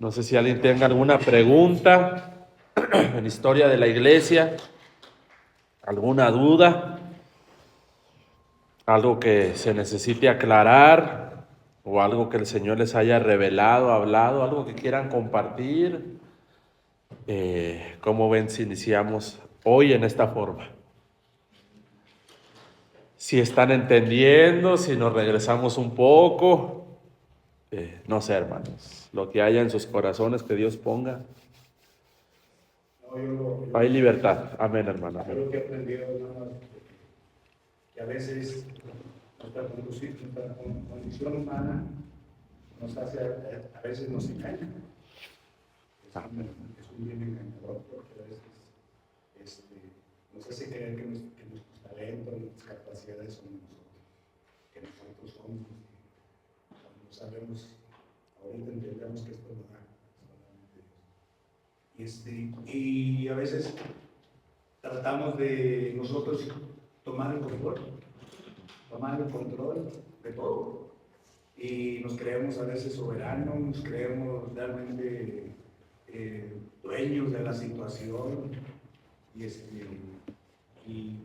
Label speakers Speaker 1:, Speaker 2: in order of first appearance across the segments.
Speaker 1: No sé si alguien tenga alguna pregunta en la historia de la iglesia, alguna duda, algo que se necesite aclarar o algo que el Señor les haya revelado, hablado, algo que quieran compartir. ¿Cómo ven si iniciamos hoy en esta forma? Si están entendiendo, si nos regresamos un poco, no sé, hermanos, lo que haya en sus corazones que Dios ponga.
Speaker 2: No, yo
Speaker 1: Hay libertad. Amén, hermano.
Speaker 2: Yo lo que he aprendido, hermano, que a veces nuestra condición humana nos hace, a veces nos engaña. Es un bien engañador porque a veces nos hace creer que nuestros talentos, nuestras capacidades son nosotros, que nosotros somos. Cuando sabemos, ahorita entendemos que esto no da solamente Dios. Y a veces tratamos de nosotros tomar el control de todo. Y nos creemos a veces soberanos, nos creemos realmente dueños de la situación. Y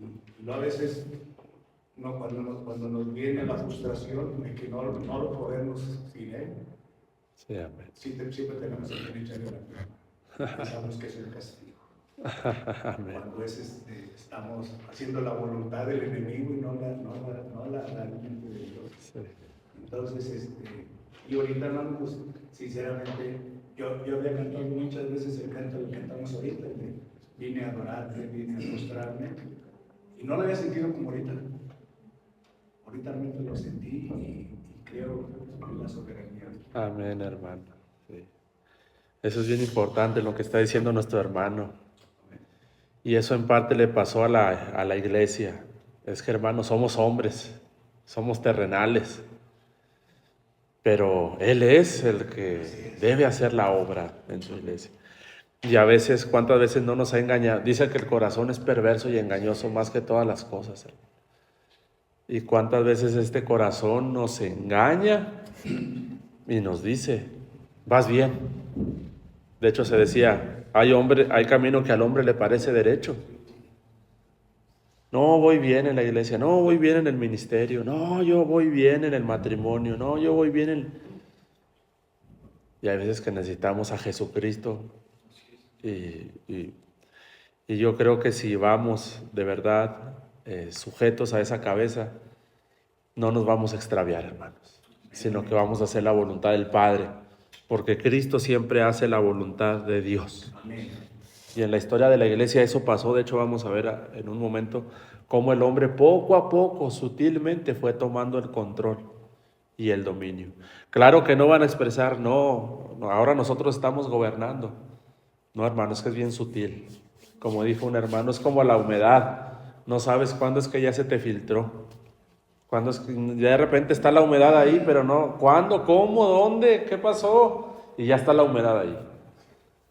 Speaker 2: a veces, no, cuando nos viene la frustración de que no lo podemos sin él,
Speaker 1: Sí, amén.
Speaker 2: siempre tenemos que echarle la culpa. Pensamos que es el castigo. Cuando estamos haciendo la voluntad del enemigo y no la realmente de Dios.
Speaker 1: Sí.
Speaker 2: Entonces, y ahorita, hermano, pues, sinceramente, yo había cantado muchas veces el canto que cantamos ahorita, vine a adorarte, vine a mostrarme, y no lo había sentido como ahorita. Ahorita realmente lo sentí y creo en la soberanía.
Speaker 1: Amén, hermano. Sí. Eso es bien importante lo que está diciendo nuestro hermano. Y eso en parte le pasó a la iglesia. Es que, hermanos, somos hombres, somos terrenales, pero Él es el que debe hacer la obra en su iglesia. Y a veces, ¿cuántas veces no nos ha engañado? Dice que el corazón es perverso y engañoso más que todas las cosas. Y cuántas veces este corazón nos engaña y nos dice, vas bien. De hecho se decía, hay camino que al hombre le parece derecho. No, voy bien en la iglesia, no, voy bien en el ministerio, no, yo voy bien en el matrimonio, no, yo voy bien en... Y hay veces que necesitamos a Jesucristo y yo creo que si vamos de verdad sujetos a esa cabeza, no nos vamos a extraviar, hermanos, sino que vamos a hacer la voluntad del Padre, porque Cristo siempre hace la voluntad de Dios. Y en la historia de la iglesia eso pasó. De hecho, vamos a ver en un momento cómo el hombre poco a poco, sutilmente, fue tomando el control y el dominio. Claro que no van a expresar, no, ahora nosotros estamos gobernando. No, hermano, es que es bien sutil. Como dijo un hermano, es como la humedad. No sabes cuándo es que ya se te filtró. Cuándo es que ya de repente está la humedad ahí, pero no, ¿cuándo? ¿Cómo? ¿Dónde? ¿Qué pasó? Y ya está la humedad ahí.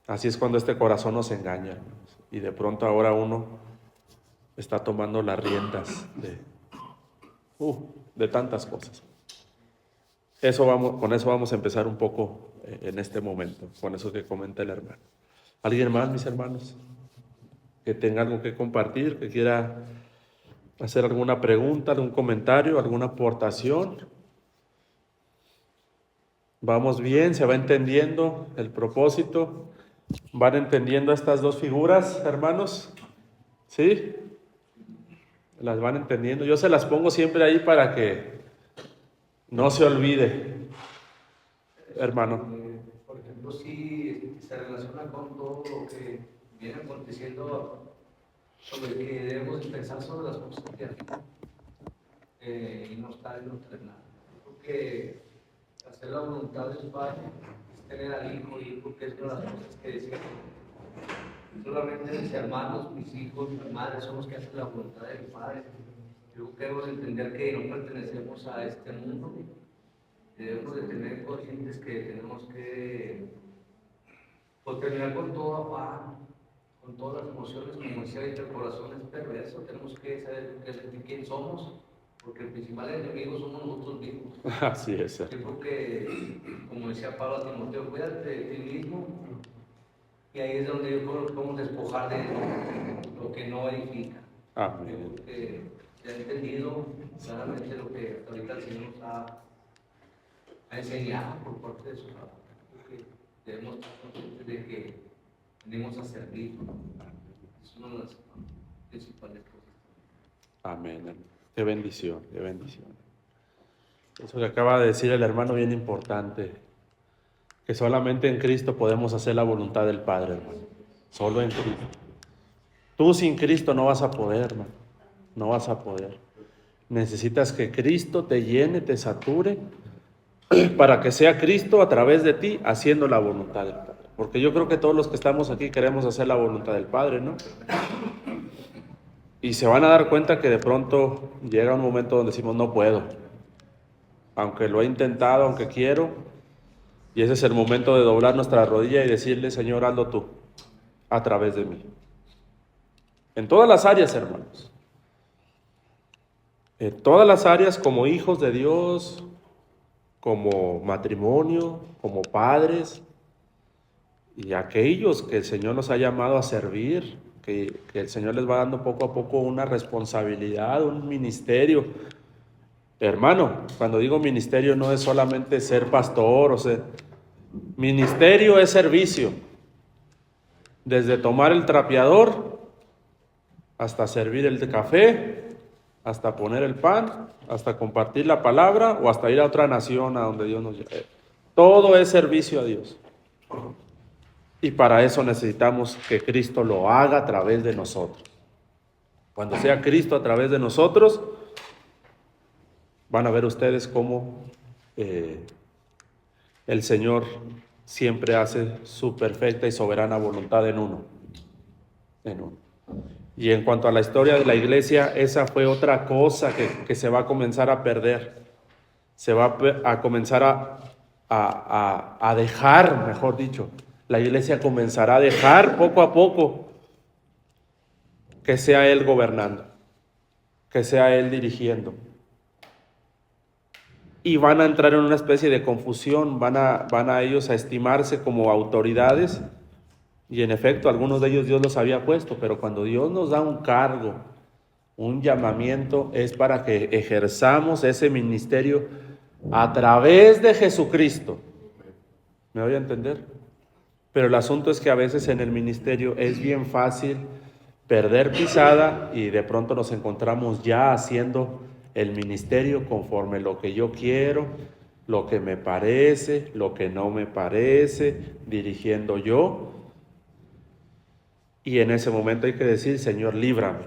Speaker 1: Así es cuando este corazón nos engaña, hermanos. Y de pronto ahora uno está tomando las riendas de tantas cosas. Con eso vamos a empezar un poco en este momento, con eso que comenta el hermano. ¿Alguien más, mis hermanos, que tenga algo que compartir, que quiera hacer alguna pregunta, algún comentario, alguna aportación? Vamos bien, se va entendiendo el propósito. ¿Van entendiendo estas dos figuras, hermanos? ¿Sí? Las van entendiendo. Yo se las pongo siempre ahí para que no se olvide, hermano.
Speaker 3: Por ejemplo, sí se relaciona con todo lo que viene aconteciendo sobre que debemos pensar sobre las cosas de arriba y no estar en lo terrenal. Porque hacer la voluntad del Padre es tener al Hijo, y porque es una de las cosas que decía. Solamente mis hermanos, mis hijos, mi madre son los que hacen la voluntad del Padre. Yo creo entender que no pertenecemos a este mundo. Debemos de tener conscientes que tenemos que terminar con todo afán, con todas las emociones, como decía, el corazón es perverso. Tenemos que saber quién somos, porque el principal enemigo somos nosotros mismos.
Speaker 1: Así es.
Speaker 3: Yo creo que, como decía Pablo a Timoteo, cuídate de ti mismo, y ahí es donde yo creo que podemos despojar de lo que no edifica.
Speaker 1: Amén.
Speaker 3: Yo creo que se ha entendido claramente lo que ahorita el Señor nos ha enseñado por parte de su palabra. Creo que debemos estar conscientes de que venimos a servir. Es una de las principales cosas.
Speaker 1: Amén. Qué bendición, qué bendición. Eso que acaba de decir el hermano bien importante, que solamente en Cristo podemos hacer la voluntad del Padre, hermano. Solo en Cristo. Tú sin Cristo no vas a poder, hermano. No vas a poder. Necesitas que Cristo te llene, te sature, para que sea Cristo a través de ti haciendo la voluntad del Padre. Porque yo creo que todos los que estamos aquí queremos hacer la voluntad del Padre, ¿no? Y se van a dar cuenta que de pronto llega un momento donde decimos, no puedo. Aunque lo he intentado, aunque quiero. Y ese es el momento de doblar nuestra rodilla y decirle, Señor, hazlo tú, a través de mí. En todas las áreas, hermanos. En todas las áreas, como hijos de Dios, como matrimonio, como padres, y aquellos que el Señor nos ha llamado a servir, que el Señor les va dando poco a poco una responsabilidad, un ministerio. Hermano, cuando digo ministerio no es solamente ser pastor, o sea, ministerio es servicio. Desde tomar el trapeador, hasta servir el de café, hasta poner el pan, hasta compartir la palabra o hasta ir a otra nación a donde Dios nos lleve. Todo es servicio a Dios. Y para eso necesitamos que Cristo lo haga a través de nosotros. Cuando sea Cristo a través de nosotros, van a ver ustedes cómo el Señor siempre hace su perfecta y soberana voluntad en uno. En uno. Y en cuanto a la historia de la iglesia, esa fue otra cosa que se va a comenzar a perder. Se va a comenzar a dejar, mejor dicho. La iglesia comenzará a dejar poco a poco que sea Él gobernando, que sea Él dirigiendo. Y van a entrar en una especie de confusión, van a ellos a estimarse como autoridades. Y en efecto, algunos de ellos Dios los había puesto, pero cuando Dios nos da un cargo, un llamamiento, es para que ejerzamos ese ministerio a través de Jesucristo. ¿Me voy a entender? Pero el asunto es que a veces en el ministerio es bien fácil perder pisada y de pronto nos encontramos ya haciendo el ministerio conforme lo que yo quiero, lo que me parece, lo que no me parece, dirigiendo yo. Y en ese momento hay que decir, Señor, líbrame.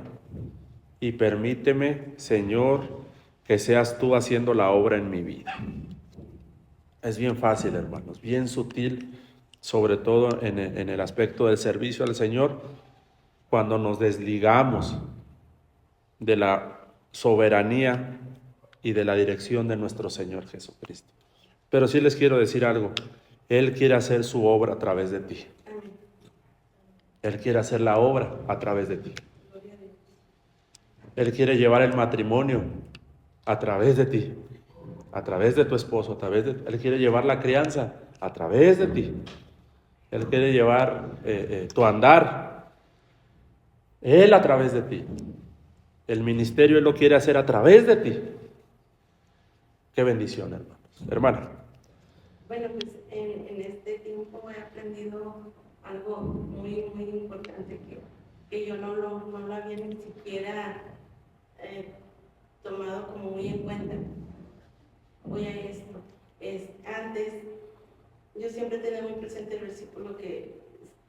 Speaker 1: Y permíteme, Señor, que seas tú haciendo la obra en mi vida. Es bien fácil, hermanos, bien sutil, sobre todo en el aspecto del servicio al Señor, cuando nos desligamos de la soberanía y de la dirección de nuestro Señor Jesucristo. Pero sí les quiero decir algo, Él quiere hacer su obra a través de ti. Él quiere hacer la obra a través de ti. Él quiere llevar el matrimonio a través de ti, a través de tu esposo, Él quiere llevar la crianza a través de ti. Él quiere llevar tu andar, Él a través de ti. El ministerio Él lo quiere hacer a través de ti. Qué bendición, hermanos. Hermana.
Speaker 4: Bueno, pues en este tiempo he aprendido algo muy, muy importante que yo no lo había ni siquiera tomado como muy en cuenta. Voy a esto. Antes, yo siempre tenía muy presente el versículo que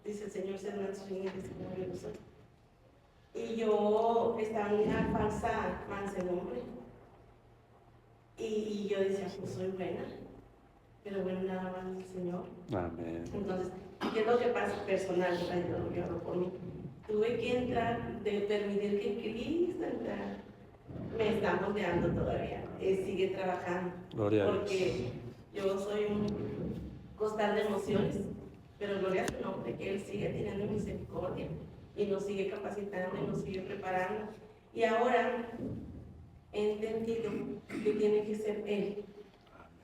Speaker 4: dice el Señor será nuestro Señor de nosotros. Y yo estaba en una falsa mansedumbre. Y yo decía, pues soy buena, pero bueno, nada más el Señor.
Speaker 1: Amén.
Speaker 4: Entonces, ¿qué es lo que pasa personal? Yo hablo por mí. Tuve que entrar, de permitir que Cristo entrara. Me está moldeando todavía, sigue trabajando.
Speaker 1: Gloria a Dios.
Speaker 4: Porque yo soy un costal de emociones, pero gloria a su nombre, que Él sigue teniendo misericordia y nos sigue capacitando y nos sigue preparando. Y ahora he entendido que tiene que ser Él.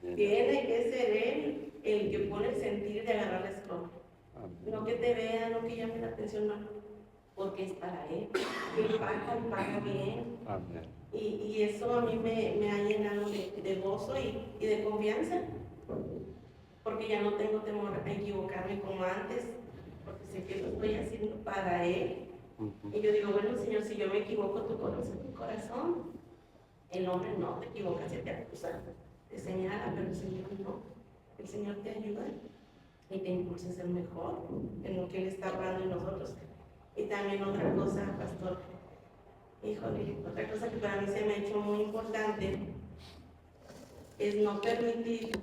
Speaker 1: Amén.
Speaker 4: Tiene que ser Él el que pone el sentir de agarrar la escoba.
Speaker 1: Amén.
Speaker 4: No que te vea, no que llame la atención, no, porque es para Él. Que paga bien.
Speaker 1: Amén.
Speaker 4: Y eso a mí me ha llenado de gozo y de confianza. Porque ya no tengo temor a equivocarme como antes, porque sé que lo estoy haciendo para Él. Y yo digo, bueno, Señor, si yo me equivoco, tú conoces mi corazón. El hombre no te equivoca, se te acusa, te señala, pero el Señor no. El Señor te ayuda y te impulsa a ser mejor en lo que Él está hablando en nosotros. Y también otra cosa, pastor, híjole, otra cosa que para mí se me ha hecho muy importante es no permitir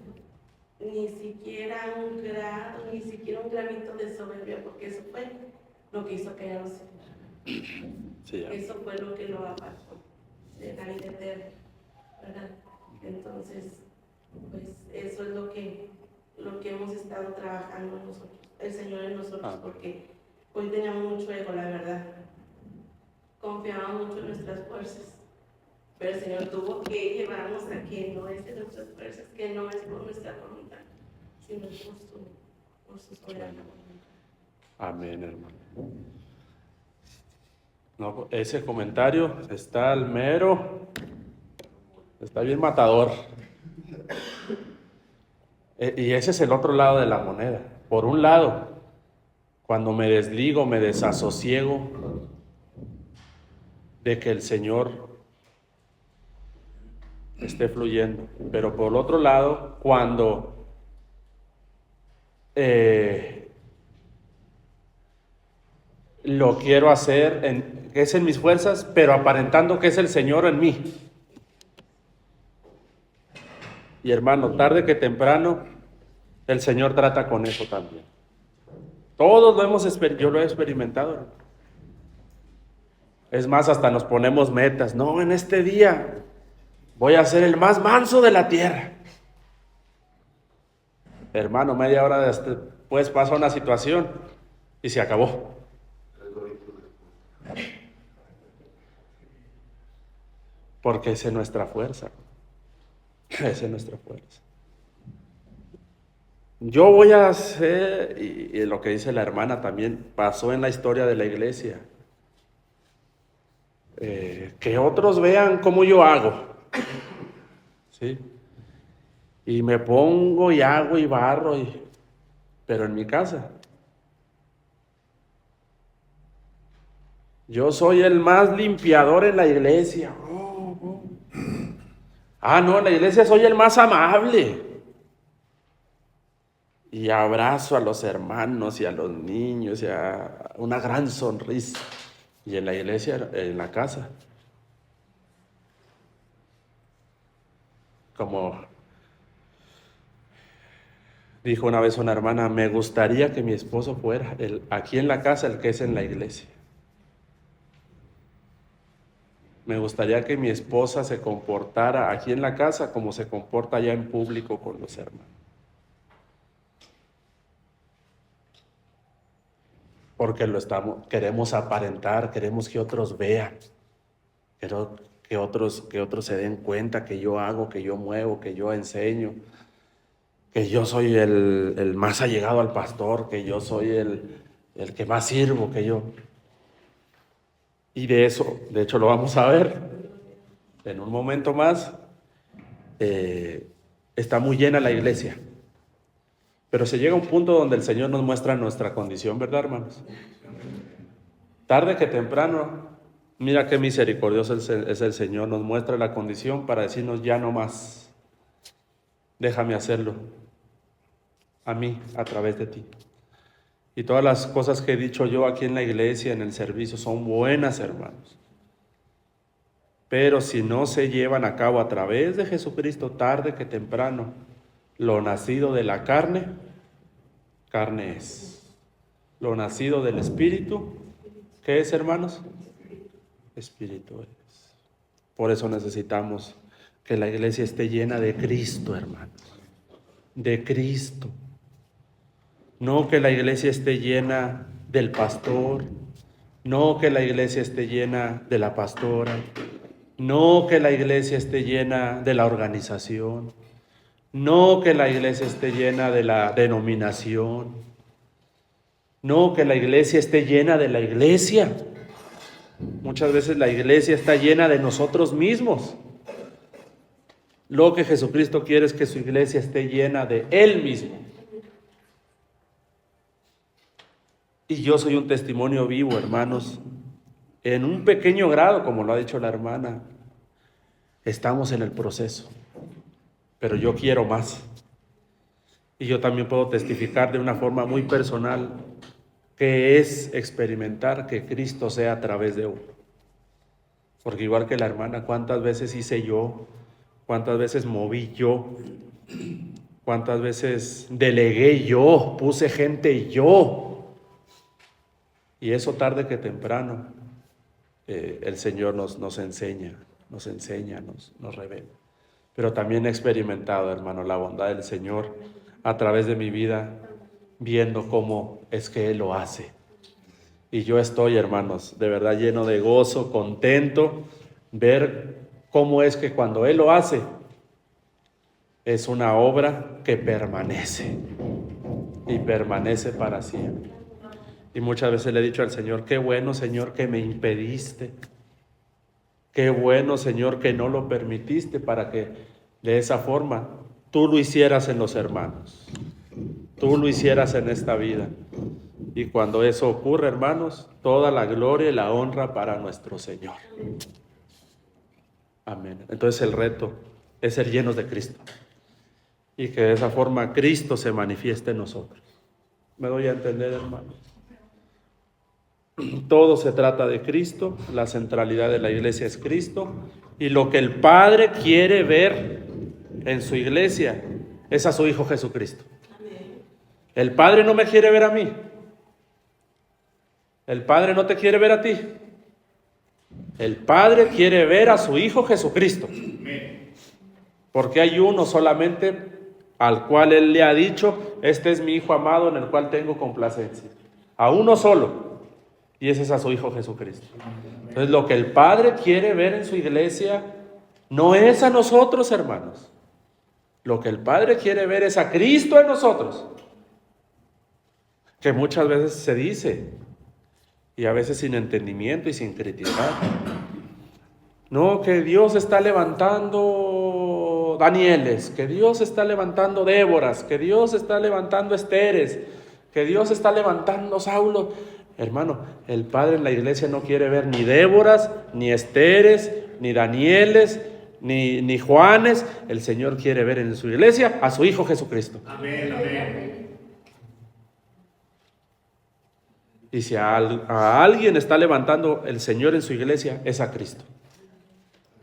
Speaker 4: ni siquiera un grado, ni siquiera un gramito de soberbia, porque eso fue lo que hizo caer a los Señor.
Speaker 1: Sí, amén.
Speaker 4: Eso fue lo que lo apartó de la vida eterna, ¿verdad? Entonces, pues eso es lo que hemos estado trabajando nosotros, el Señor en nosotros, porque hoy teníamos mucho ego, la verdad. Confiábamos mucho en nuestras fuerzas, pero el Señor tuvo que llevarnos a que no es de nuestras fuerzas, que no es por nuestra voluntad, sino por su soberana voluntad.
Speaker 1: Amén, hermano. No, ese comentario está al mero, está bien matador. Y ese es el otro lado de la moneda. Por un lado, cuando me desligo, me desasosiego de que el Señor esté fluyendo. Pero por el otro lado, cuando lo quiero hacer, que es en mis fuerzas, pero aparentando que es el Señor en mí. Y hermano, tarde que temprano, el Señor trata con eso también. Todos lo hemos yo lo he experimentado, hermano. Es más, hasta nos ponemos metas. No, en este día voy a ser el más manso de la tierra. Hermano, media hora después pasa una situación y se acabó. Porque esa es nuestra fuerza. Esa es nuestra fuerza. Yo voy a hacer, y lo que dice la hermana también pasó en la historia de la iglesia, que otros vean cómo yo hago, ¿sí? Y me pongo y hago y barro, pero en mi casa. Yo soy el más limpiador en la iglesia. Ah, no, en la iglesia soy el más amable. Y abrazo a los hermanos y a los niños y a una gran sonrisa. Y en la iglesia, en la casa, como dijo una vez una hermana, me gustaría que mi esposo fuera aquí en la casa el que es en la iglesia. Me gustaría que mi esposa se comportara aquí en la casa como se comporta allá en público con los hermanos. Porque queremos aparentar, queremos que otros vean, que otros se den cuenta que yo hago, que yo muevo, que yo enseño, que yo soy el más allegado al pastor, que yo soy el que más sirvo, que yo. Y de eso, de hecho lo vamos a ver en un momento más. Está muy llena la iglesia. Pero se llega a un punto donde el Señor nos muestra nuestra condición, ¿verdad, hermanos? Tarde que temprano, mira qué misericordioso es el Señor, nos muestra la condición para decirnos ya no más. Déjame hacerlo a mí, a través de ti. Y todas las cosas que he dicho yo aquí en la iglesia, en el servicio, son buenas, hermanos. Pero si no se llevan a cabo a través de Jesucristo, tarde que temprano, lo nacido de la carne, carne es. Lo nacido del Espíritu, ¿qué es, hermanos? Espíritu es. Por eso necesitamos que la iglesia esté llena de Cristo, hermanos. De Cristo. No que la iglesia esté llena del pastor, no que la iglesia esté llena de la pastora, No que la iglesia esté llena de la organización. No que la iglesia esté llena de la denominación. No que la iglesia esté llena de la iglesia. Muchas veces la iglesia está llena de nosotros mismos. Lo que Jesucristo quiere es que su iglesia esté llena de Él mismo. Y yo soy un testimonio vivo, hermanos. En un pequeño grado, como lo ha dicho la hermana, estamos en el proceso. Pero yo quiero más. Y yo también puedo testificar de una forma muy personal que es experimentar que Cristo sea a través de uno. Porque igual que la hermana, ¿cuántas veces hice yo? ¿Cuántas veces moví yo? ¿Cuántas veces delegué yo? Puse gente yo. Y eso tarde que temprano el Señor nos enseña, nos revela. Pero también he experimentado, hermano, la bondad del Señor a través de mi vida, viendo cómo es que Él lo hace. Y yo estoy, hermanos, de verdad lleno de gozo, contento, ver cómo es que cuando Él lo hace, es una obra que permanece y permanece para siempre. Y muchas veces le he dicho al Señor, qué bueno, Señor, que me impediste. Qué bueno, Señor, que no lo permitiste para que de esa forma tú lo hicieras en los hermanos. Tú lo hicieras en esta vida. Y cuando eso ocurre, hermanos, toda la gloria y la honra para nuestro Señor. Amén. Entonces el reto es ser llenos de Cristo. Y que de esa forma Cristo se manifieste en nosotros. ¿Me doy a entender, hermanos? Todo se trata de Cristo, la centralidad de la iglesia es Cristo, y lo que el Padre quiere ver en su iglesia es a su Hijo Jesucristo. El Padre no me quiere ver a mí. El Padre no te quiere ver a ti. El Padre quiere ver a su Hijo Jesucristo. Porque hay uno solamente al cual Él le ha dicho, este es mi Hijo amado en el cual tengo complacencia. A uno solo. Y ese es a su Hijo Jesucristo. Entonces lo que el Padre quiere ver en su iglesia no es a nosotros, hermanos. Lo que el Padre quiere ver es a Cristo en nosotros. Que muchas veces se dice, y a veces sin entendimiento y sin criticar. No, que Dios está levantando Danieles, que Dios está levantando Déboras, que Dios está levantando Esteres, que Dios está levantando Saulo. Hermano, el Padre en la iglesia no quiere ver ni Déboras, ni Esteres, ni Danieles, ni Juanes. El Señor quiere ver en su iglesia a su Hijo Jesucristo.
Speaker 2: Amén, amén.
Speaker 1: Y si a alguien está levantando el Señor en su iglesia, es a Cristo.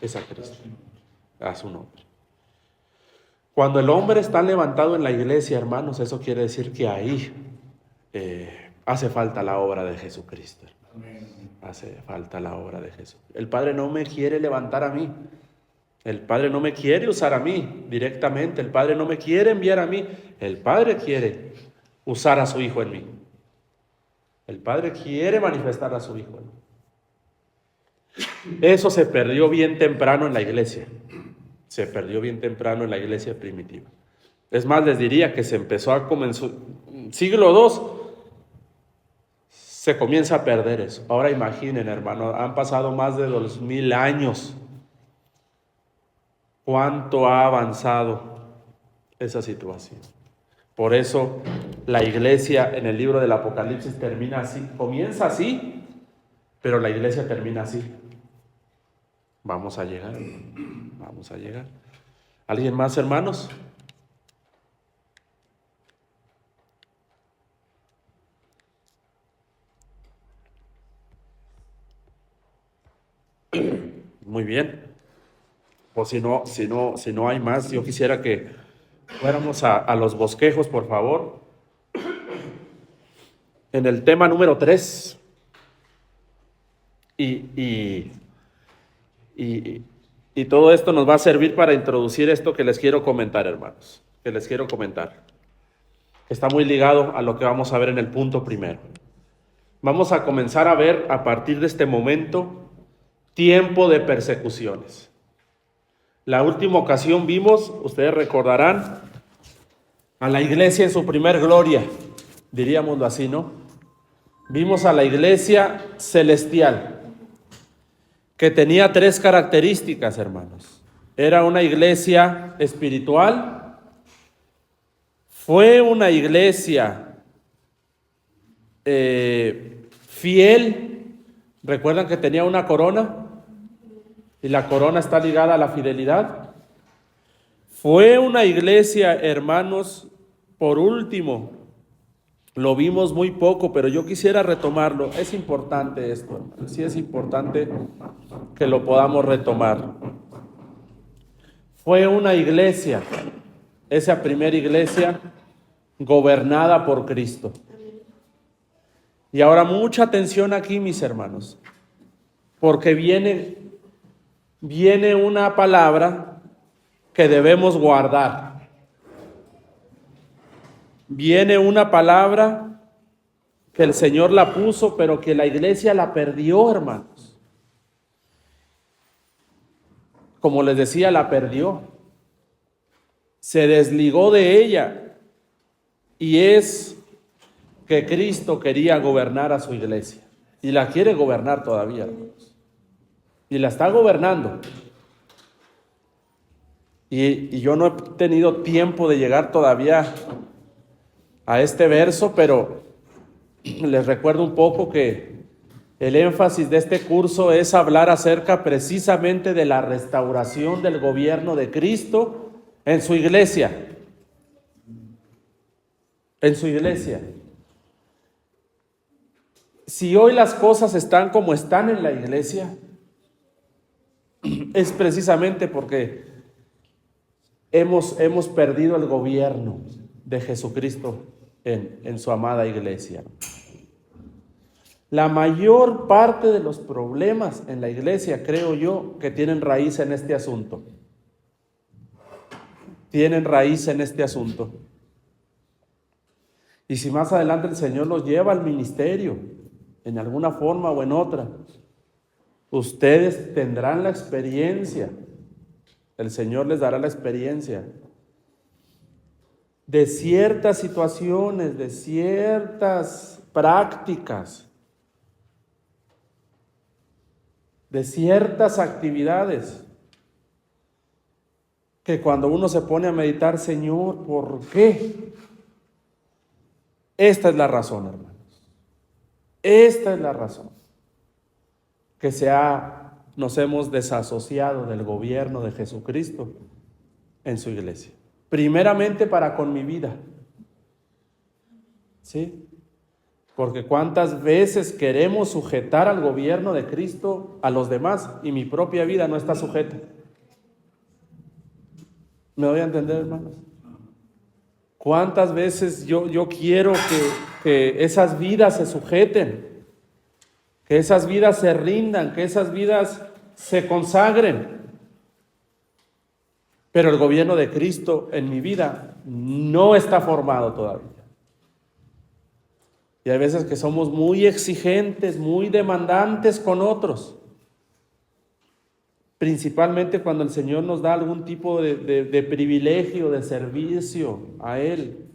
Speaker 1: Es a Cristo. A su nombre. Cuando el hombre está levantado en la iglesia, hermanos, eso quiere decir que ahí hace falta la obra de Jesucristo. Hace falta la obra de Jesús. El Padre no me quiere levantar a mí. El Padre no me quiere usar a mí directamente. El Padre no me quiere enviar a mí. El Padre quiere usar a su Hijo en mí. El Padre quiere manifestar a su Hijo en mí. Eso se perdió bien temprano en la iglesia. Se perdió bien temprano en la iglesia primitiva. Es más, les diría que se empezó a comenzar, siglo II, se comienza a perder eso. Ahora imaginen, hermano, han pasado más de 2000 años. ¿Cuánto ha avanzado esa situación? Por eso la iglesia en el libro del Apocalipsis termina así. Comienza así, pero la iglesia termina así. Vamos a llegar. Vamos a llegar. ¿Alguien más, hermanos? Muy bien. O si no hay más, yo quisiera que fuéramos a los bosquejos, por favor. En el tema número 3. Y todo esto nos va a servir para introducir esto que les quiero comentar, hermanos. Que les quiero comentar. Está muy ligado a lo que vamos a ver en el punto primero. Vamos a comenzar a ver a partir de este momento tiempo de persecuciones. La última ocasión vimos, ustedes recordarán, a la iglesia en su primer gloria, diríamoslo así, ¿no? Vimos a la iglesia celestial, que tenía 3 características, hermanos. Era una iglesia espiritual, fue una iglesia fiel. ¿Recuerdan que tenía una corona? Y la corona está ligada a la fidelidad. Fue una iglesia, hermanos, por último, lo vimos muy poco, pero yo quisiera retomarlo. Es importante esto, hermanos. Sí es importante que lo podamos retomar. Fue una iglesia, esa primera iglesia, gobernada por Cristo. Y ahora mucha atención aquí, mis hermanos, porque viene una palabra que debemos guardar. Viene una palabra que el Señor la puso, pero que la iglesia la perdió, hermanos. Como les decía, la perdió. Se desligó de ella. Y es que Cristo quería gobernar a su iglesia. Y la quiere gobernar todavía, hermanos. Y la está gobernando. Y yo no he tenido tiempo de llegar todavía a este verso, pero les recuerdo un poco que el énfasis de este curso es hablar acerca precisamente de la restauración del gobierno de Cristo en su iglesia. En su iglesia. Si hoy las cosas están como están en la iglesia, es precisamente porque hemos perdido el gobierno de Jesucristo en su amada iglesia. La mayor parte de los problemas en la iglesia, creo yo, que tienen raíz en este asunto. Tienen raíz en este asunto. Y si más adelante el Señor los lleva al ministerio, en alguna forma o en otra, ustedes tendrán la experiencia, el Señor les dará la experiencia de ciertas situaciones, de ciertas prácticas, de ciertas actividades, que cuando uno se pone a meditar, Señor, ¿por qué? Esta es la razón, hermanos. Esta es la razón. Que nos hemos desasociado del gobierno de Jesucristo en su iglesia. Primeramente para con mi vida. ¿Sí? Porque cuántas veces queremos sujetar al gobierno de Cristo a los demás y mi propia vida no está sujeta. ¿Me doy a entender, hermanos? ¿Cuántas veces yo quiero que esas vidas se sujeten? Que esas vidas se rindan, que esas vidas se consagren. Pero el gobierno de Cristo en mi vida no está formado todavía. Y hay veces que somos muy exigentes, muy demandantes con otros. Principalmente cuando el Señor nos da algún tipo de privilegio, de servicio a Él.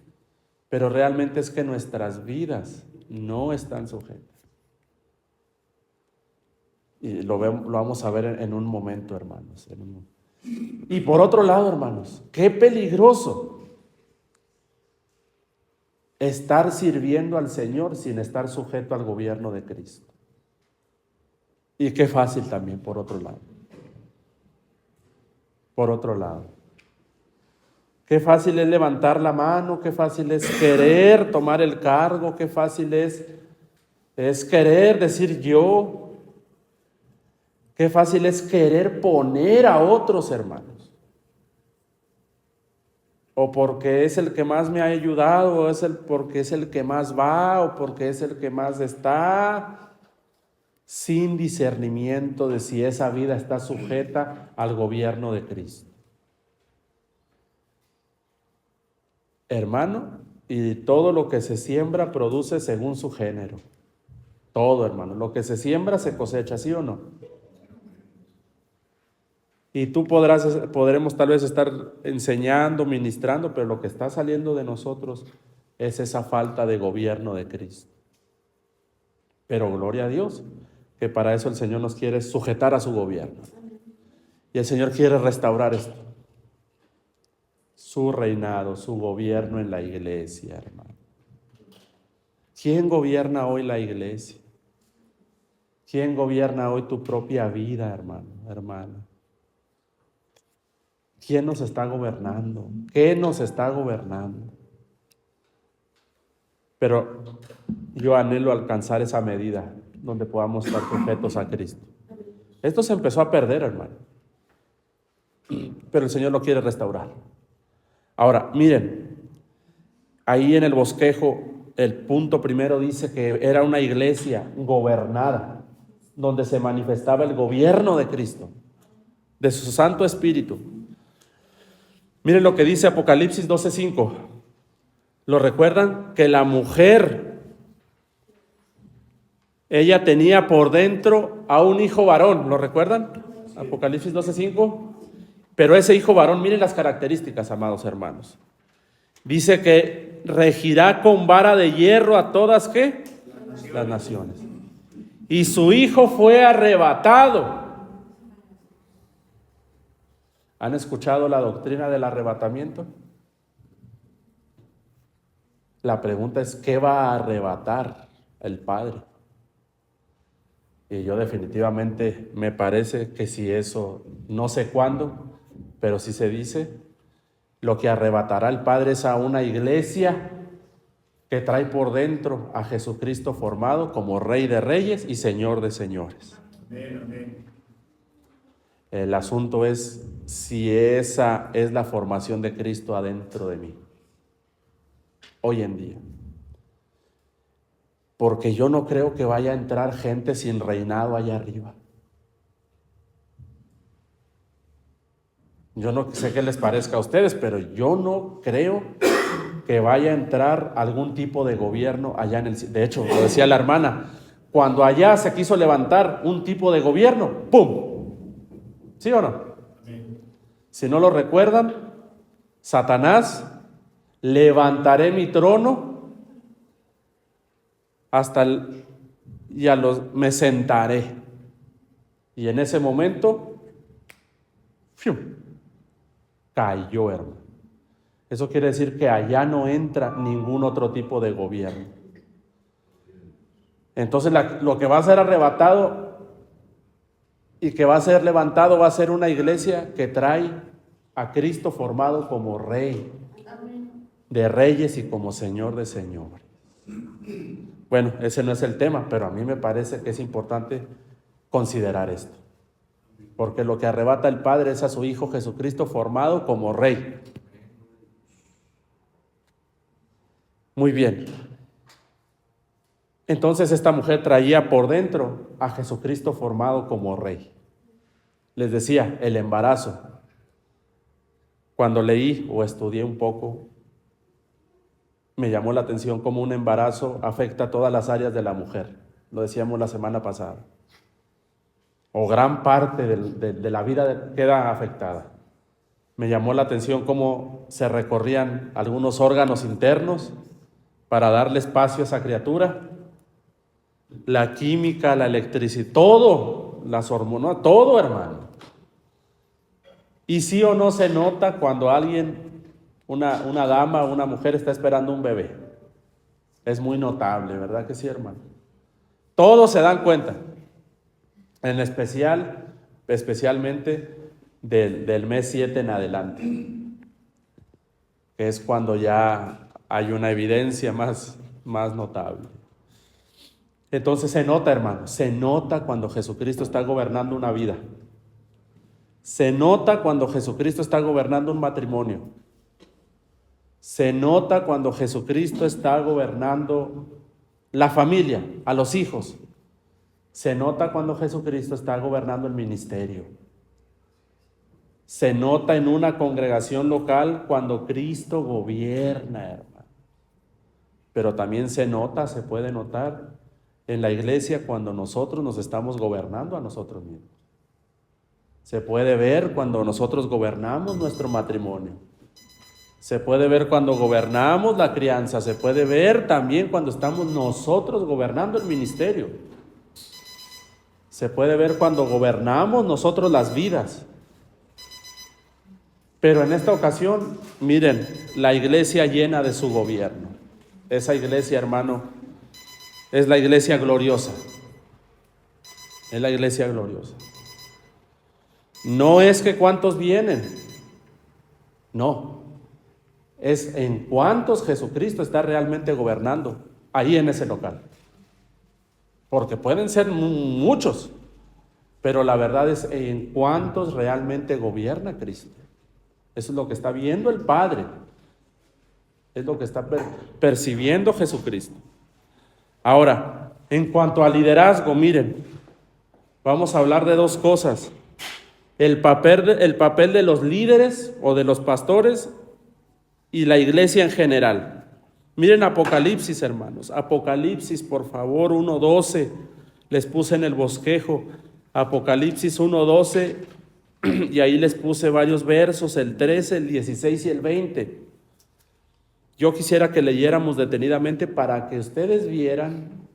Speaker 1: Pero realmente es que nuestras vidas no están sujetas. Y lo vamos a ver en un momento, hermanos. Y por otro lado, hermanos, qué peligroso estar sirviendo al Señor sin estar sujeto al gobierno de Cristo. Y qué fácil también, por otro lado. Por otro lado. Qué fácil es levantar la mano, qué fácil es querer tomar el cargo, qué fácil es querer decir yo. Qué fácil es querer poner a otros, hermanos. O porque es el que más me ha ayudado, o porque es el que más va, o porque es el que más está, sin discernimiento de si esa vida está sujeta al gobierno de Cristo. Hermano, y todo lo que se siembra produce según su género. Todo, hermano. Lo que se siembra se cosecha, ¿sí o no? Y tú podremos tal vez estar enseñando, ministrando, pero lo que está saliendo de nosotros es esa falta de gobierno de Cristo. Pero gloria a Dios, que para eso el Señor nos quiere sujetar a su gobierno. Y el Señor quiere restaurar esto. Su reinado, su gobierno en la iglesia, hermano. ¿Quién gobierna hoy la iglesia? ¿Quién gobierna hoy tu propia vida, hermano, hermana? ¿Quién nos está gobernando? ¿Qué nos está gobernando? Pero yo anhelo alcanzar esa medida donde podamos estar sujetos a Cristo. Esto se empezó a perder, hermano. Pero el Señor lo quiere restaurar. Ahora, miren, ahí en el bosquejo, el punto primero dice que era una iglesia gobernada, donde se manifestaba el gobierno de Cristo, de su Santo Espíritu. Miren lo que dice Apocalipsis 12:5. ¿Lo recuerdan? Que la mujer, ella tenía por dentro a un hijo varón. ¿Lo recuerdan? Apocalipsis 12:5. Pero ese hijo varón, miren las características, amados hermanos. Dice que regirá con vara de hierro a todas, ¿qué? Las naciones. Y su hijo fue arrebatado. ¿Han escuchado la doctrina del arrebatamiento? La pregunta es, ¿qué va a arrebatar el Padre? Y yo definitivamente me parece que si eso, no sé cuándo, pero si se dice, lo que arrebatará el Padre es a una iglesia que trae por dentro a Jesucristo formado como Rey de Reyes y Señor de Señores.
Speaker 2: Amén, amén.
Speaker 1: El asunto es si esa es la formación de Cristo adentro de mí, hoy en día. Porque yo no creo que vaya a entrar gente sin reinado allá arriba. Yo no sé qué les parezca a ustedes, pero yo no creo que vaya a entrar algún tipo de gobierno allá en el cielo. De hecho, lo decía la hermana, cuando allá se quiso levantar un tipo de gobierno, ¡pum! ¿Sí o no? Si no lo recuerdan, Satanás, levantaré mi trono me sentaré. Y en ese momento, ¡fium!, cayó, hermano. Eso quiere decir que allá no entra ningún otro tipo de gobierno. Entonces lo que va a ser arrebatado y que va a ser levantado va a ser una iglesia que trae a Cristo formado como Rey de Reyes y como Señor de Señores. Bueno, ese no es el tema, pero a mí me parece que es importante considerar esto. Porque lo que arrebata el Padre es a su Hijo Jesucristo formado como Rey. Muy bien. Entonces esta mujer traía por dentro a Jesucristo formado como Rey. Les decía, el embarazo. Cuando leí o estudié un poco, me llamó la atención cómo un embarazo afecta a todas las áreas de la mujer. Lo decíamos la semana pasada. O gran parte de la vida queda afectada. Me llamó la atención cómo se recorrían algunos órganos internos para darle espacio a esa criatura. La química, la electricidad, todo, las hormonas, todo, hermano. Y sí o no se nota cuando alguien, una dama, una mujer está esperando un bebé. Es muy notable, ¿verdad que sí, hermano? Todos se dan cuenta. En especialmente del mes 7 en adelante, que es cuando ya hay una evidencia más notable. Entonces se nota, hermano, se nota cuando Jesucristo está gobernando una vida. Se nota cuando Jesucristo está gobernando un matrimonio. Se nota cuando Jesucristo está gobernando la familia, a los hijos. Se nota cuando Jesucristo está gobernando el ministerio. Se nota en una congregación local cuando Cristo gobierna, hermano. Pero también se puede notar en la iglesia cuando nosotros nos estamos gobernando a nosotros mismos. Se puede ver cuando nosotros gobernamos nuestro matrimonio. Se puede ver cuando gobernamos la crianza. Se puede ver también cuando estamos nosotros gobernando el ministerio. Se puede ver cuando gobernamos nosotros las vidas. Pero en esta ocasión, miren, la iglesia llena de su gobierno. Esa iglesia, hermano, es la iglesia gloriosa. Es la iglesia gloriosa. No es que cuántos vienen. No. Es en cuántos Jesucristo está realmente gobernando ahí en ese local. Porque pueden ser muchos, pero la verdad es en cuántos realmente gobierna Cristo. Eso es lo que está viendo el Padre. Es lo que está percibiendo Jesucristo. Ahora, en cuanto al liderazgo, miren, vamos a hablar de dos cosas. El papel de los líderes o de los pastores y la iglesia en general. Miren Apocalipsis, hermanos. Apocalipsis, por favor, 1:12. Les puse en el bosquejo. Apocalipsis 1:12. Y ahí les puse varios versos, el 13, el 16 y el 20. Yo quisiera que leyéramos detenidamente para que ustedes vieran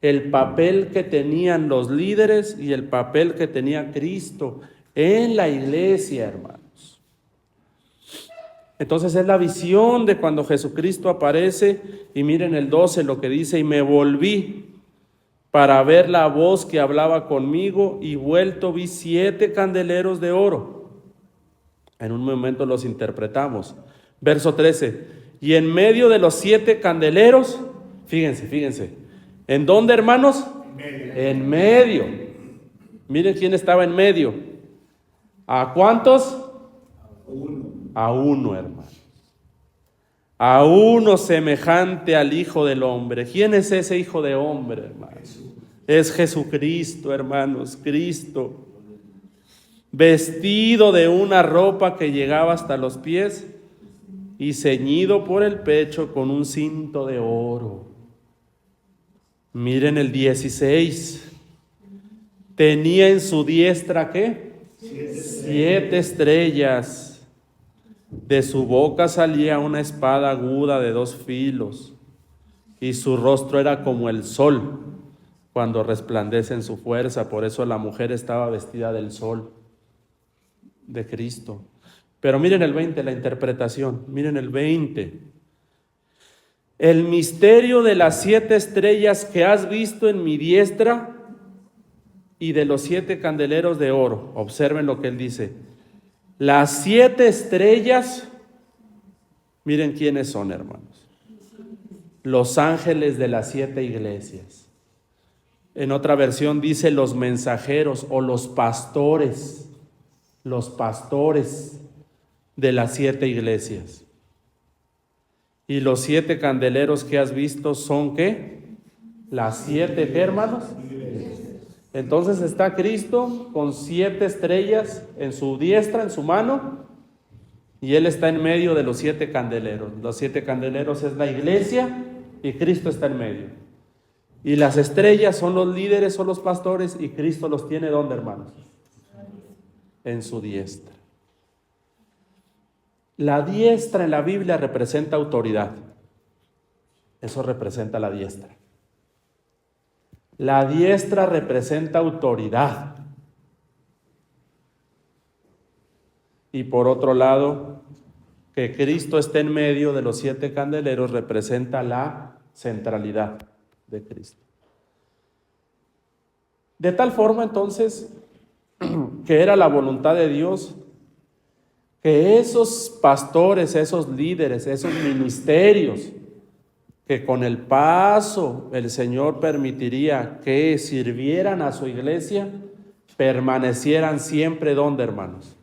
Speaker 1: el papel que tenían los líderes y el papel que tenía Cristo en la iglesia, hermanos. Entonces es la visión de cuando Jesucristo aparece, y miren el 12 lo que dice: y me volví para ver la voz que hablaba conmigo, y vuelto vi 7 candeleros de oro. En un momento los interpretamos. Verso 13, y en medio de los 7 candeleros, fíjense, ¿en dónde, hermanos? En medio. Miren quién estaba en medio. ¿A cuántos? A uno, hermanos. A uno semejante al Hijo del Hombre. ¿Quién es ese Hijo de Hombre, hermanos? Es Jesucristo, hermanos, Cristo. Vestido de una ropa que llegaba hasta los pies y ceñido por el pecho con un cinto de oro. Miren el 16. Tenía en su diestra, ¿qué? 7 estrellas. De su boca salía una espada aguda de 2 filos, y su rostro era como el sol cuando resplandece en su fuerza. Por eso la mujer estaba vestida del sol de Cristo. Pero miren el 20, la interpretación. Miren el 20. El misterio de las 7 estrellas que has visto en mi diestra y de los 7 candeleros de oro. Observen lo que él dice. Las 7 estrellas, miren quiénes son, hermanos. Los ángeles de las 7 iglesias. En otra versión dice los mensajeros o los pastores de las 7 iglesias. Y los 7 candeleros que has visto son, ¿qué? Las 7, ¿qué, hermanos? Entonces está Cristo con 7 estrellas en su diestra, en su mano, y Él está en medio de los 7 candeleros. Los 7 candeleros es la iglesia y Cristo está en medio. Y las estrellas son los líderes o los pastores, y Cristo los tiene ¿dónde, hermanos? En su diestra. La diestra en la Biblia representa autoridad. Eso representa la diestra. La diestra representa autoridad. Y por otro lado, que Cristo esté en medio de los 7 candeleros representa la centralidad de Cristo. De tal forma entonces que era la voluntad de Dios que esos pastores, esos líderes, esos ministerios que con el paso el Señor permitiría que sirvieran a su iglesia, permanecieran siempre ¿dónde, hermanos?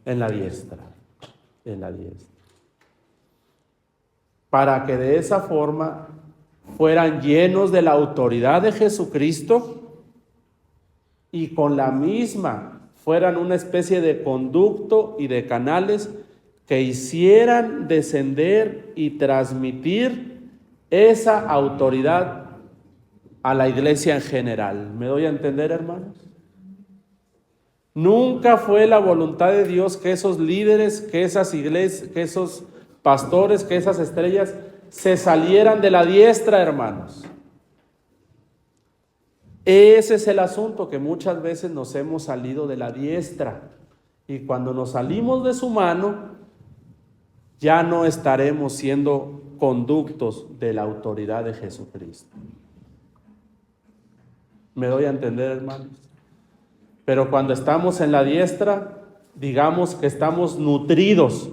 Speaker 1: En la diestra, en la diestra. Para que de esa forma fueran llenos de la autoridad de Jesucristo y con la misma fueran una especie de conducto y de canales que hicieran descender y transmitir esa autoridad a la iglesia en general. ¿Me doy a entender, hermanos? Nunca fue la voluntad de Dios que esos líderes, que esas iglesias, que esos pastores, que esas estrellas se salieran de la diestra, hermanos. Ese es el asunto, que muchas veces nos hemos salido de la diestra. Y cuando nos salimos de su mano, ya no estaremos siendo conductos de la autoridad de Jesucristo. ¿Me doy a entender, hermanos? Pero cuando estamos en la diestra, digamos que estamos nutridos,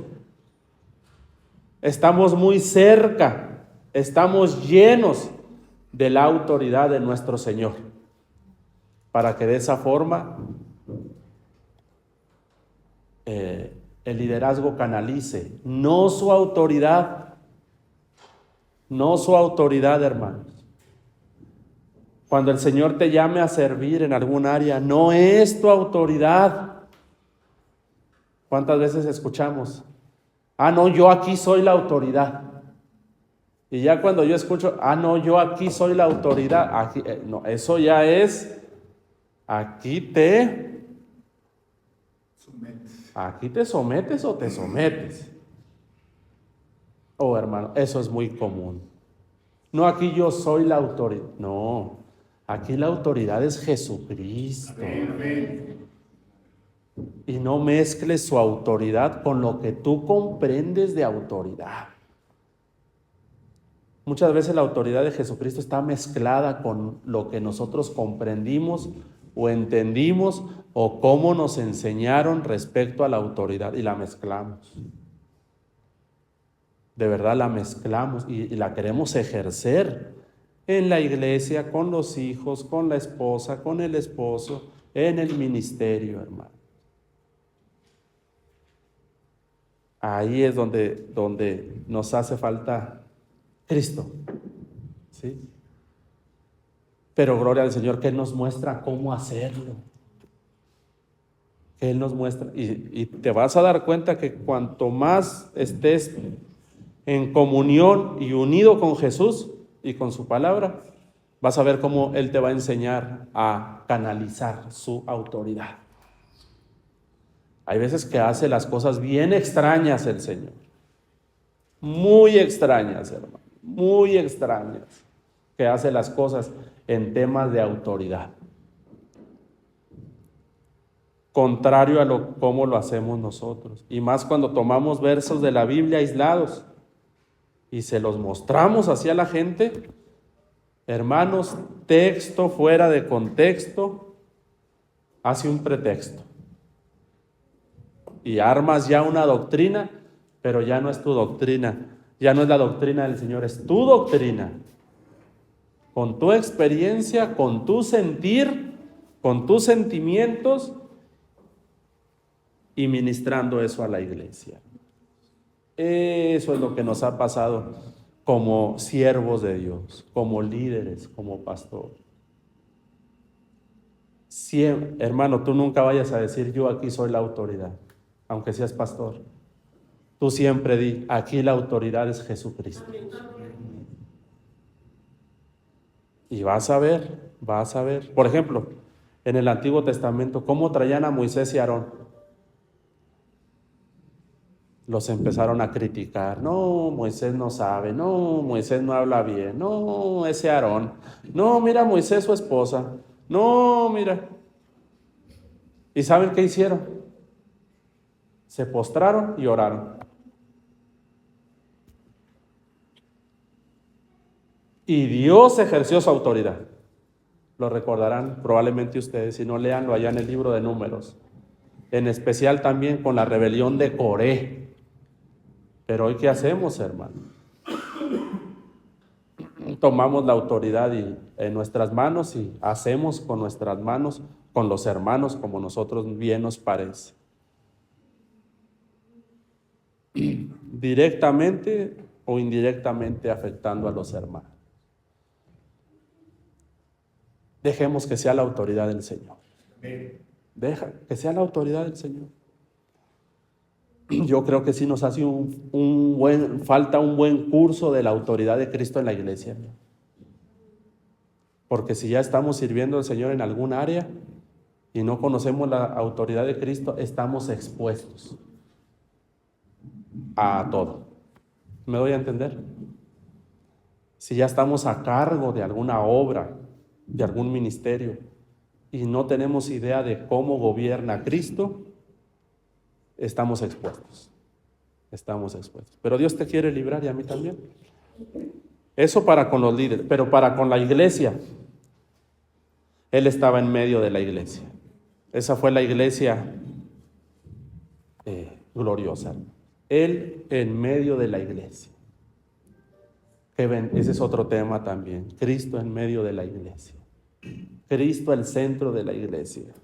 Speaker 1: estamos muy cerca, estamos llenos de la autoridad de nuestro Señor, para que de esa forma el liderazgo canalice, no su autoridad, hermanos. Cuando el Señor te llame a servir en algún área, no es tu autoridad. ¿Cuántas veces escuchamos? No, yo aquí soy la autoridad. Y ya cuando yo escucho, no, yo aquí soy la autoridad, aquí, no, eso ya es, aquí te sometes o te sometes. Oh, hermano, eso es muy común. No, aquí yo soy la autoridad. No, aquí la autoridad es Jesucristo. Y no mezcles su autoridad con lo que tú comprendes de autoridad. Muchas veces la autoridad de Jesucristo está mezclada con lo que nosotros comprendimos o entendimos o cómo nos enseñaron respecto a la autoridad, y la mezclamos. De verdad la mezclamos y la queremos ejercer en la iglesia, con los hijos, con la esposa, con el esposo, en el ministerio, hermano. Ahí es donde nos hace falta Cristo, ¿sí? Pero gloria al Señor, que Él nos muestra cómo hacerlo. Que Él nos muestra, y te vas a dar cuenta que cuanto más estés en comunión y unido con Jesús y con su palabra, vas a ver cómo Él te va a enseñar a canalizar su autoridad. Hay veces que hace las cosas bien extrañas el Señor. Muy extrañas, hermano. Muy extrañas. Que hace las cosas en temas de autoridad. Contrario a cómo lo hacemos nosotros. Y más cuando tomamos versos de la Biblia aislados y se los mostramos hacia la gente. Hermanos, texto fuera de contexto hace un pretexto. Y armas ya una doctrina, pero ya no es tu doctrina, ya no es la doctrina del Señor, es tu doctrina. Con tu experiencia, con tu sentir, con tus sentimientos, y ministrando eso a la iglesia. Eso es lo que nos ha pasado como siervos de Dios, como líderes, como pastores. Siempre, hermano, tú nunca vayas a decir yo aquí soy la autoridad, aunque seas pastor. Tú siempre di, aquí la autoridad es Jesucristo. Y vas a ver. Por ejemplo, en el Antiguo Testamento, ¿cómo traían a Moisés y Aarón? Los empezaron a criticar. No, Moisés no sabe. No, Moisés no habla bien. No, ese Aarón. No, mira Moisés, su esposa. No, mira. ¿Y saben qué hicieron? Se postraron y oraron. Y Dios ejerció su autoridad. Lo recordarán probablemente ustedes, si no, léanlo allá en el libro de Números. En especial también con la rebelión de Coré. Pero hoy, ¿qué hacemos, hermano? Tomamos la autoridad en nuestras manos y hacemos con nuestras manos, con los hermanos, como nosotros bien nos parece. Directamente o indirectamente afectando a los hermanos. Dejemos que sea la autoridad del Señor. Deja que sea la autoridad del Señor. Yo creo que sí nos hace falta un buen curso de la autoridad de Cristo en la iglesia. Porque si ya estamos sirviendo al Señor en algún área, y no conocemos la autoridad de Cristo, estamos expuestos a todo. ¿Me doy a entender? Si ya estamos a cargo de alguna obra, de algún ministerio, y no tenemos idea de cómo gobierna Cristo, estamos expuestos. Estamos expuestos. Pero Dios te quiere librar y a mí también. Eso para con los líderes, pero para con la iglesia. Él estaba en medio de la iglesia. Esa fue la iglesia gloriosa. Él en medio de la iglesia. Ese es otro tema también. Cristo en medio de la iglesia. Cristo el centro de la iglesia.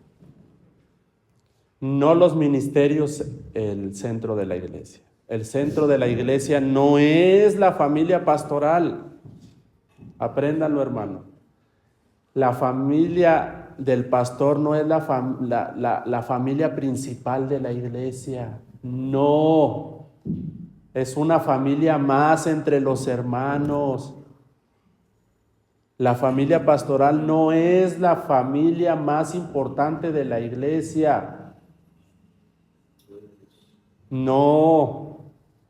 Speaker 1: No los ministerios el centro de la iglesia. El centro de la iglesia no es la familia pastoral. Apréndanlo, hermano. La familia del pastor no es la familia principal de la iglesia. No. Es una familia más entre los hermanos. La familia pastoral no es la familia más importante de la iglesia. No.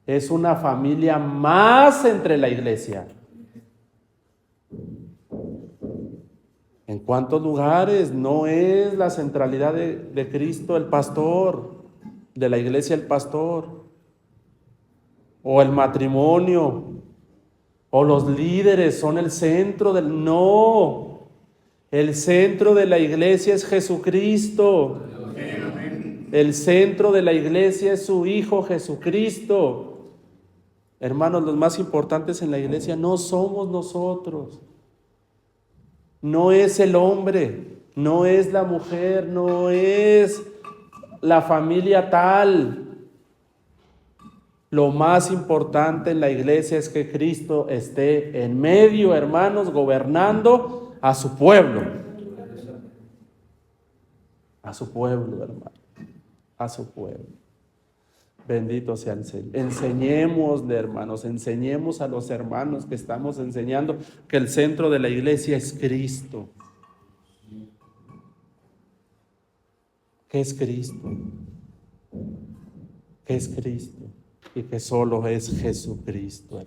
Speaker 1: Es una familia más entre la iglesia. ¿En cuántos lugares no es la centralidad de Cristo el pastor, de la iglesia el pastor? O el matrimonio, o los líderes son el centro del... No, el centro de la iglesia es Jesucristo. El centro de la iglesia es su Hijo Jesucristo. Hermanos, los más importantes en la iglesia no somos nosotros. No es el hombre, no es la mujer, no es la familia tal. Lo más importante en la iglesia es que Cristo esté en medio, hermanos, gobernando a su pueblo. A su pueblo, hermano. A su pueblo. Bendito sea el Señor. Enseñémosle, hermanos, enseñemos a los hermanos que estamos enseñando que el centro de la iglesia es Cristo. ¿Qué es Cristo? ¿Qué es Cristo? Y que solo es Jesucristo.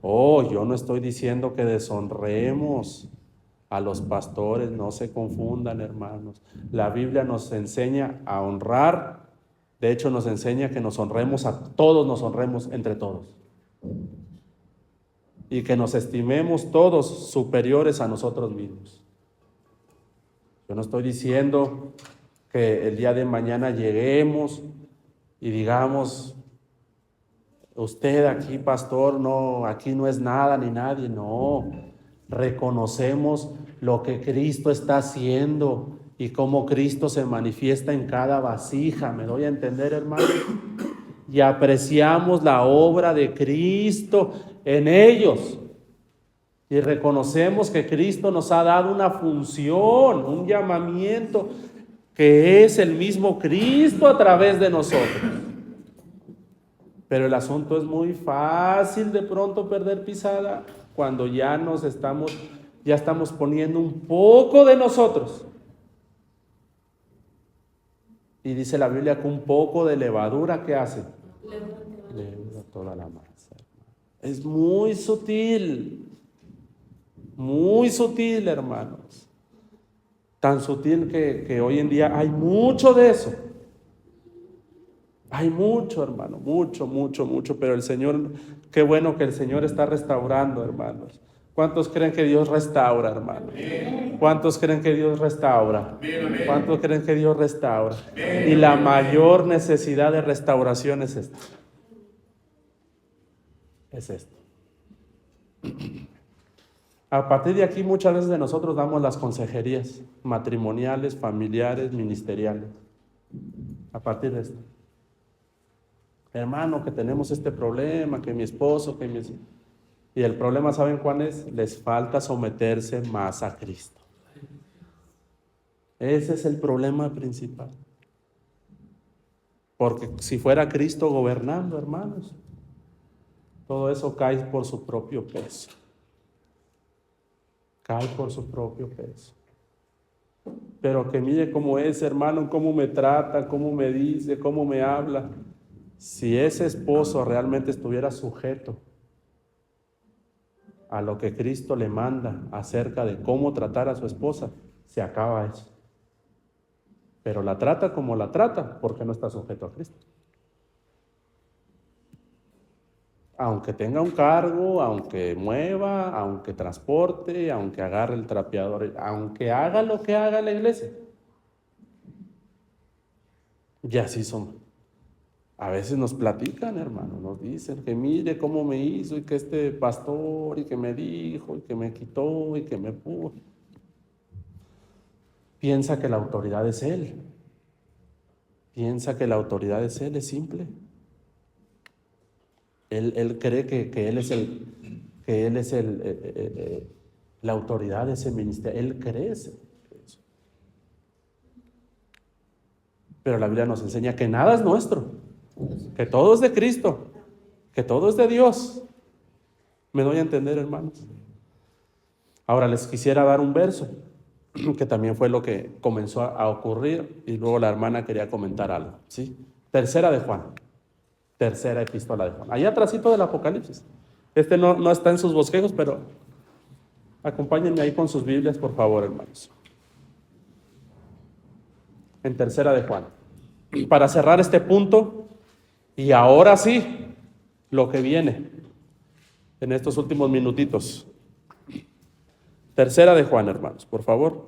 Speaker 1: Oh, yo no estoy diciendo que deshonremos a los pastores, no se confundan, hermanos. La Biblia nos enseña a honrar. De hecho, nos enseña que nos honremos a todos, nos honremos entre todos. Y que nos estimemos todos superiores a nosotros mismos. Yo no estoy diciendo que el día de mañana lleguemos y digamos, usted aquí, pastor, no, aquí no es nada ni nadie. No, reconocemos lo que Cristo está haciendo y cómo Cristo se manifiesta en cada vasija. ¿Me doy a entender, hermano? Y apreciamos la obra de Cristo en ellos. Y reconocemos que Cristo nos ha dado una función, un llamamiento, que es el mismo Cristo a través de nosotros. Pero el asunto es muy fácil de pronto perder pisada cuando ya estamos poniendo un poco de nosotros. Y dice la Biblia que un poco de levadura, ¿qué hace? Levura toda la masa. Es muy sutil, hermanos. Tan sutil que hoy en día hay mucho de eso. Hay mucho, hermano, mucho, pero el Señor, qué bueno que el Señor está restaurando, hermanos. ¿Cuántos creen que Dios restaura, hermano? ¿Cuántos creen que Dios restaura? ¿Cuántos creen que Dios restaura? Y la mayor necesidad de restauración es esta. Es esto. A partir de aquí muchas veces de nosotros damos las consejerías matrimoniales, familiares, ministeriales. A partir de esto. Hermano, que tenemos este problema, que mi esposo, Y el problema, ¿saben cuál es? Les falta someterse más a Cristo. Ese es el problema principal. Porque si fuera Cristo gobernando, hermanos, todo eso cae por su propio peso. Cae por su propio peso. Pero que mire cómo es, hermano, cómo me trata, cómo me dice, cómo me habla. Si ese esposo realmente estuviera sujeto a lo que Cristo le manda acerca de cómo tratar a su esposa, se acaba eso. Pero la trata como la trata porque no está sujeto a Cristo. Aunque tenga un cargo, aunque mueva, aunque transporte, aunque agarre el trapeador, aunque haga lo que haga la iglesia. Y así somos. A veces nos platican, hermano, nos dicen que mire cómo me hizo y que este pastor y que me dijo y que me quitó y que me puso. Piensa que la autoridad es él. Piensa que la autoridad es él, es simple. Él cree que él es la autoridad de ese ministerio. Él cree eso. Pero la Biblia nos enseña que nada es nuestro, que todo es de Cristo, que todo es de Dios. ¿Me doy a entender, hermanos? Ahora les quisiera dar un verso, que también fue lo que comenzó a ocurrir, y luego la hermana quería comentar algo, ¿sí? Tercera de Juan. Tercera epístola de Juan. Allá atrásito del Apocalipsis. Este no está en sus bosquejos, pero acompáñenme ahí con sus Biblias, por favor, hermanos. En tercera de Juan. Para cerrar este punto, y ahora sí, lo que viene en estos últimos minutitos. Tercera de Juan, hermanos, por favor.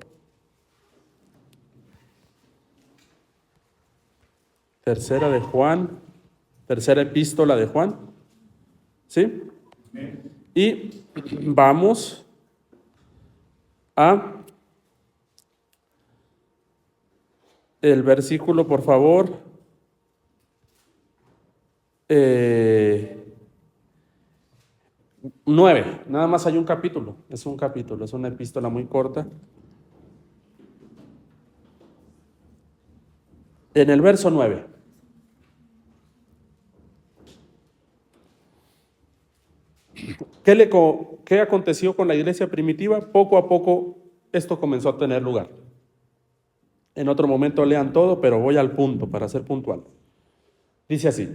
Speaker 1: Tercera de Juan. Tercera epístola de Juan, ¿sí? Y vamos a el versículo, por favor, 9. Nada más hay un capítulo, es una epístola muy corta. En el verso 9. ¿Qué aconteció con la iglesia primitiva? Poco a poco esto comenzó a tener lugar. En otro momento lean todo, pero voy al punto para ser puntual. Dice así: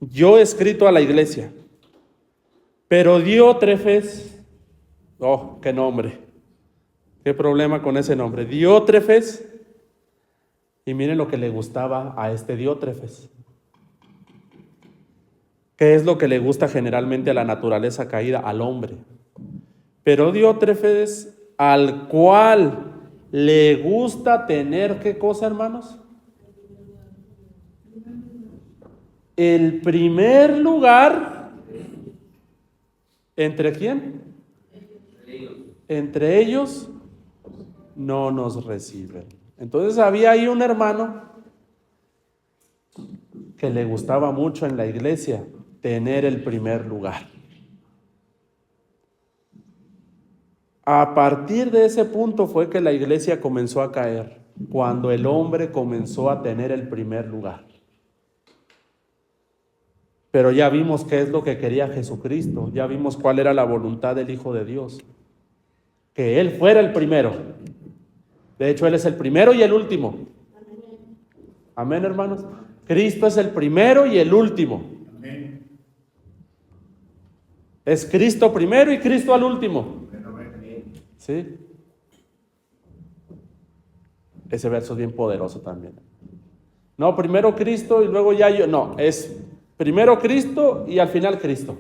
Speaker 1: yo he escrito a la iglesia, pero Diótrefes, oh, qué nombre, qué problema con ese nombre, Diótrefes, y miren lo que le gustaba a este Diótrefes. ¿Qué es lo que le gusta generalmente a la naturaleza caída? Al hombre. Pero Diótrefes, al cual le gusta tener, ¿qué cosa, hermanos? El primer lugar. ¿Entre quién? Entre ellos no nos reciben. Entonces había ahí un hermano que le gustaba mucho en la iglesia tener el primer lugar. A partir de ese punto fue que la iglesia comenzó a caer, cuando el hombre comenzó a tener el primer lugar. Pero ya vimos qué es lo que quería Jesucristo, ya vimos cuál era la voluntad del Hijo de Dios, que Él fuera el primero. De hecho, Él es el primero y el último. Amén, hermanos. Cristo es el primero y el último.
Speaker 2: Amén.
Speaker 1: Es Cristo primero y Cristo al último. ¿Sí? Ese verso es bien poderoso también. No, primero Cristo y luego ya yo. No, es primero Cristo y al final Cristo.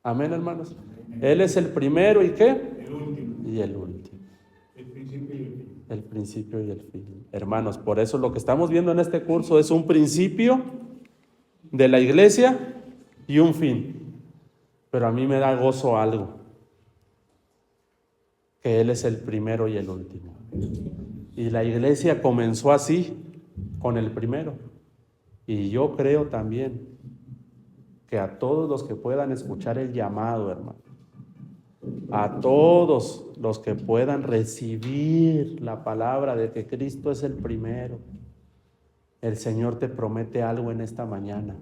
Speaker 1: Amén, hermanos. Él es el primero y ¿qué?
Speaker 2: El último.
Speaker 1: Y el último.
Speaker 2: El principio y el fin.
Speaker 1: El principio y el fin. Hermanos, por eso lo que estamos viendo en este curso es un principio de la iglesia y un fin. Pero a mí me da gozo algo, que Él es el primero y el último. Y la iglesia comenzó así, con el primero. Y yo creo también que a todos los que puedan escuchar el llamado, hermano, a todos los que puedan recibir la palabra de que Cristo es el primero, el Señor te promete algo en esta mañana.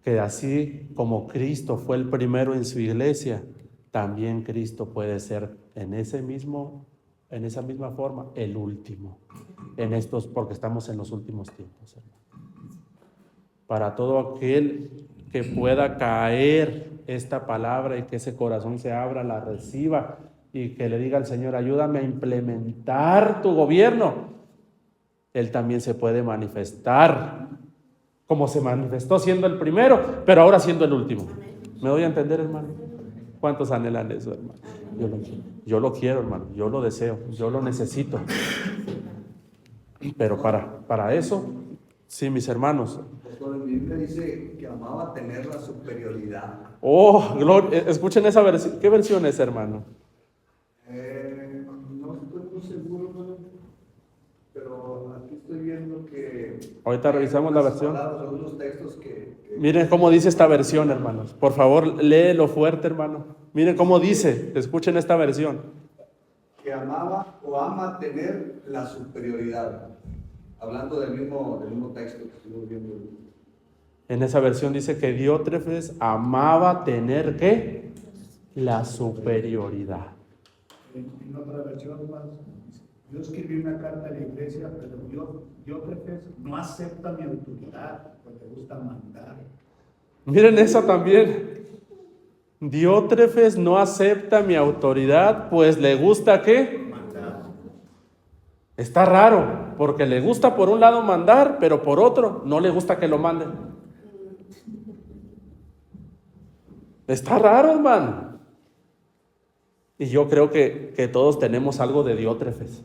Speaker 1: Que así como Cristo fue el primero en su iglesia, también Cristo puede ser en ese mismo En esa misma forma, el último. En estos, porque estamos en los últimos tiempos, hermano. Para todo aquel que pueda caer esta palabra y que ese corazón se abra, la reciba y que le diga al Señor, ayúdame a implementar tu gobierno. Él también se puede manifestar como se manifestó siendo el primero, pero ahora siendo el último. ¿Me doy a entender, hermano? ¿Cuántos anhelan eso, hermano? Yo lo quiero, hermano, yo lo deseo, yo lo necesito. Pero para eso, sí, mis hermanos.
Speaker 5: Pastor, en Biblia dice que amaba tener la superioridad.
Speaker 1: Oh, gloria, escuchen esa versión. ¿Qué versión es, hermano?
Speaker 5: No estoy muy seguro, pero aquí estoy viendo que...
Speaker 1: Ahorita revisamos la versión.
Speaker 5: Algunos textos que...
Speaker 1: Miren cómo dice esta versión, hermanos. Por favor, léelo fuerte, hermano. Miren cómo dice, escuchen esta versión.
Speaker 5: Que amaba o ama tener la superioridad. Hablando del mismo texto que estuvimos viendo.
Speaker 1: En esa versión dice que Diótrefes amaba tener, ¿qué? La superioridad.
Speaker 2: En otra versión más, yo escribí una carta a la iglesia, pero Diótrefes no acepta mi autoridad, porque le gusta mandar.
Speaker 1: Miren esa también. Diótrefes no acepta mi autoridad, pues le gusta, ¿qué?
Speaker 2: Mandar.
Speaker 1: Está raro, porque le gusta por un lado mandar, pero por otro no le gusta que lo manden. Está raro, hermano. Y yo creo que todos tenemos algo de Diótrefes.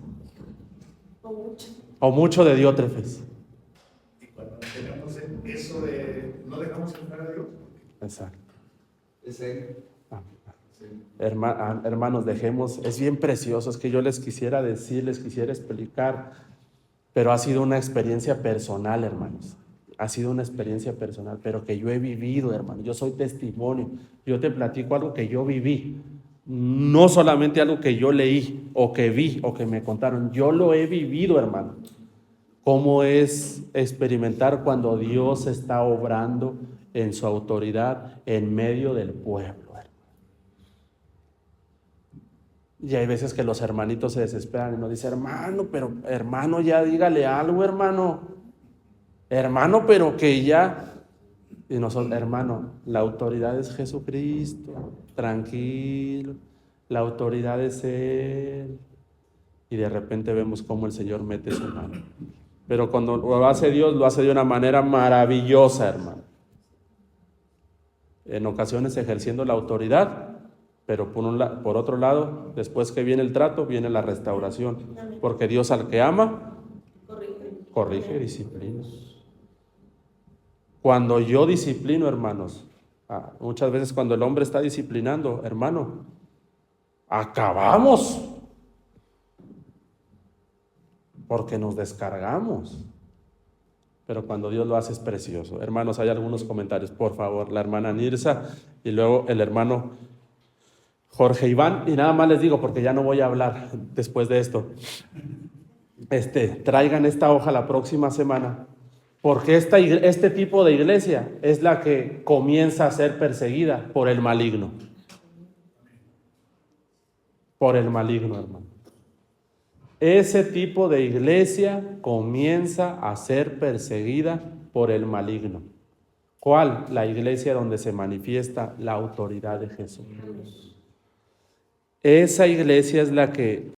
Speaker 1: O mucho de Diótrefes.
Speaker 2: Y cuando tenemos eso de no dejamos entrar a Dios,
Speaker 1: Exacto.
Speaker 5: Ese,
Speaker 1: Hermanos, dejemos, es bien precioso, es que yo les quisiera decir, les quisiera explicar, pero ha sido una experiencia personal, hermanos. Ha sido una experiencia personal, pero que yo he vivido, hermano. Yo soy testimonio. Yo te platico algo que yo viví. No solamente algo que yo leí, o que vi, o que me contaron. Yo lo he vivido, hermano. ¿Cómo es experimentar cuando Dios está obrando en su autoridad en medio del pueblo? Y hay veces que los hermanitos se desesperan y nos dicen, hermano, pero hermano, ya dígale algo, hermano. Hermano, pero que ya... Y nosotros, hermano, la autoridad es Jesucristo, tranquilo, la autoridad es Él. Y de repente vemos cómo el Señor mete su mano. Pero cuando lo hace Dios, lo hace de una manera maravillosa, hermano. En ocasiones ejerciendo la autoridad, pero por otro lado, después que viene el trato, viene la restauración. Porque Dios al que ama, corrige y disciplina. Cuando yo disciplino, hermanos, muchas veces cuando el hombre está disciplinando, hermano, acabamos. Porque nos descargamos. Pero cuando Dios lo hace es precioso. Hermanos, hay algunos comentarios, por favor. La hermana Nirsa y luego el hermano Jorge Iván. Y nada más les digo, porque ya no voy a hablar después de esto. Traigan esta hoja la próxima semana. Porque este tipo de iglesia es la que comienza a ser perseguida por el maligno. Por el maligno, hermano. Ese tipo de iglesia comienza a ser perseguida por el maligno. ¿Cuál? La iglesia donde se manifiesta la autoridad de Jesús. Esa iglesia es la que